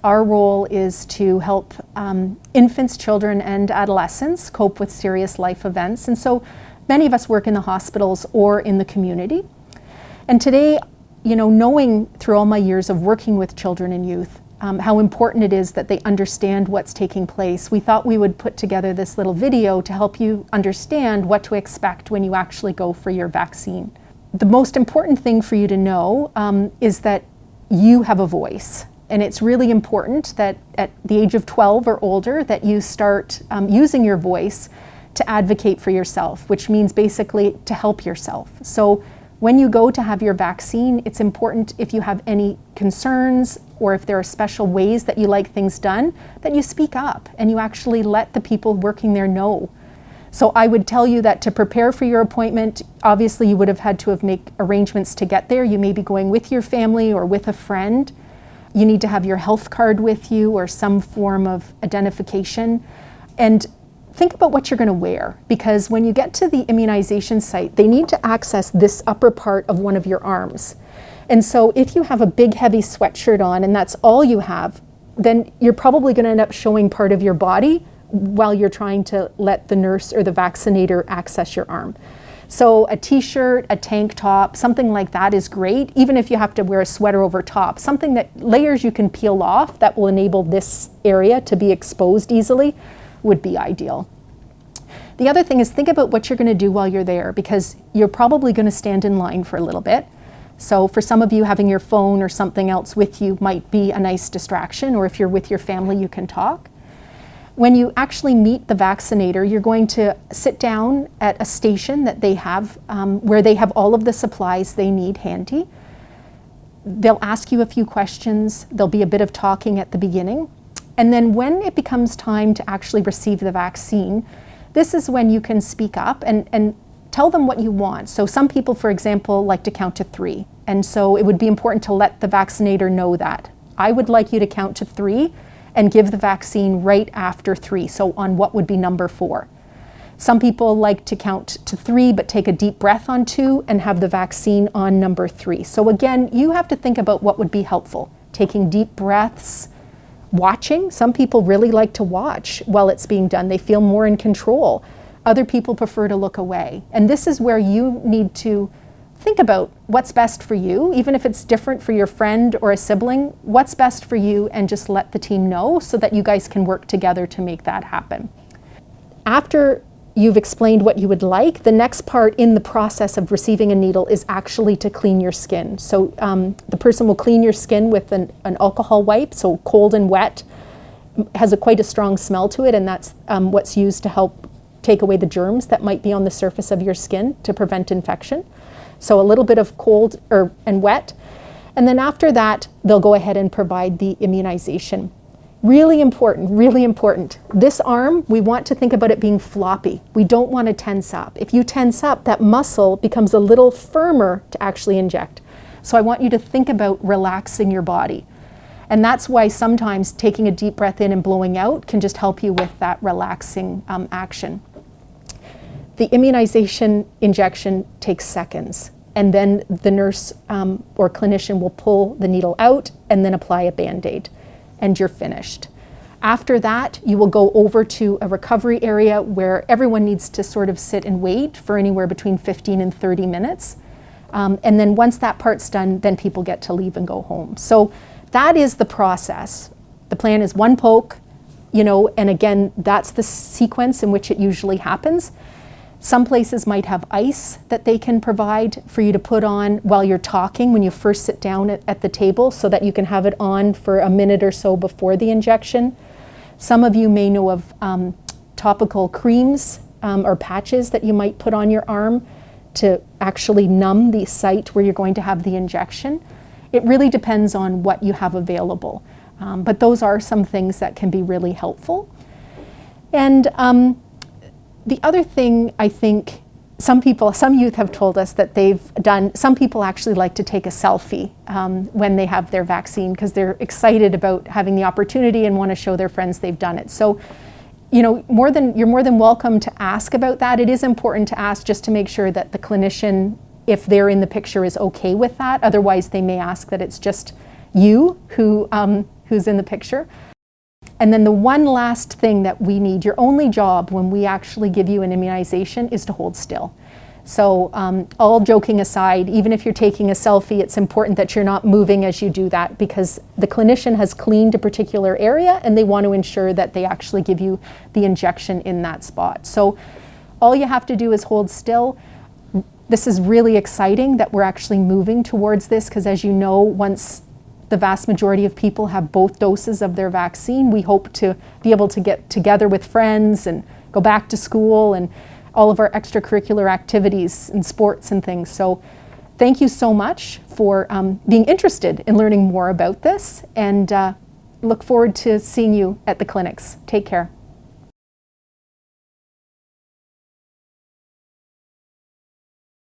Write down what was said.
Our role is to help infants, children, and adolescents cope with serious life events. And so many of us work in the hospitals or in the community. And today, knowing through all my years of working with children and youth, how important it is that they understand what's taking place, we thought we would put together this little video to help you understand what to expect when you actually go for your vaccine. The most important thing for you to know is that you have a voice. And it's really important that at the age of 12 or older that you start using your voice to advocate for yourself, which means basically to help yourself. So when you go to have your vaccine, it's important, if you have any concerns or if there are special ways that you like things done, that you speak up and you actually let the people working there know. So I would tell you that to prepare for your appointment, obviously you would have had to make arrangements to get there. You may be going with your family or with a friend. You need to have your health card with you or some form of identification. And think about what you're going to wear, because when you get to the immunization site, they need to access this upper part of one of your arms. And so if you have a big heavy sweatshirt on and that's all you have, then you're probably going to end up showing part of your body while you're trying to let the nurse or the vaccinator access your arm. So a t-shirt, a tank top, something like that is great, even if you have to wear a sweater over top. Something that layers you can peel off that will enable this area to be exposed easily would be ideal. The other thing is think about what you're going to do while you're there, because you're probably going to stand in line for a little bit. So for some of you, having your phone or something else with you might be a nice distraction, or if you're with your family, you can talk. When you actually meet the vaccinator, you're going to sit down at a station that they have where they have all of the supplies they need handy. They'll ask you a few questions. There'll be a bit of talking at the beginning. And then when it becomes time to actually receive the vaccine, this is when you can speak up and tell them what you want. So some people, for example, like to count to 3. And so it would be important to let the vaccinator know that. I would like you to count to 3 and give the vaccine right after 3, so on what would be number 4. Some people like to count to 3 but take a deep breath on 2 and have the vaccine on number 3. So again, you have to think about what would be helpful. Taking deep breaths, watching. Some people really like to watch while it's being done. They feel more in control. Other people prefer to look away. And this is where you need to think about what's best for you, even if it's different for your friend or a sibling, what's best for you, and just let the team know so that you guys can work together to make that happen. After you've explained what you would like, the next part in the process of receiving a needle is actually to clean your skin. So the person will clean your skin with an alcohol wipe, so cold and wet, has quite a strong smell to it, and that's what's used to help take away the germs that might be on the surface of your skin to prevent infection. So a little bit of cold and wet. And then after that, they'll go ahead and provide the immunization. Really important, really important. This arm, we want to think about it being floppy. We don't want to tense up. If you tense up, that muscle becomes a little firmer to actually inject. So I want you to think about relaxing your body. And that's why sometimes taking a deep breath in and blowing out can just help you with that relaxing action. The immunization injection takes seconds, and then the nurse or clinician will pull the needle out and then apply a Band-Aid, and you're finished. After that, you will go over to a recovery area where everyone needs to sort of sit and wait for anywhere between 15 and 30 minutes. And then once that part's done, then people get to leave and go home. So that is the process. The plan is 1 poke, and again, that's the sequence in which it usually happens. Some places might have ice that they can provide for you to put on while you're talking when you first sit down at the table, so that you can have it on for a minute or so before the injection. Some of you may know of topical creams or patches that you might put on your arm to actually numb the site where you're going to have the injection. It really depends on what you have available. But those are some things that can be really helpful. And the other thing, I think, some youth have told us that some people actually like to take a selfie when they have their vaccine, because they're excited about having the opportunity and want to show their friends they've done it. So, you're more than welcome to ask about that. It is important to ask just to make sure that the clinician, if they're in the picture, is okay with that. Otherwise, they may ask that it's just you who who's in the picture. And then the one last thing that we need, your only job when we actually give you an immunization is to hold still. So all joking aside, even if you're taking a selfie, it's important that you're not moving as you do that, because the clinician has cleaned a particular area and they want to ensure that they actually give you the injection in that spot. So all you have to do is hold still. This is really exciting that we're actually moving towards this, because as you know, once the vast majority of people have both doses of their vaccine, we hope to be able to get together with friends and go back to school and all of our extracurricular activities and sports and things. So thank you so much for being interested in learning more about this, and look forward to seeing you at the clinics. Take care.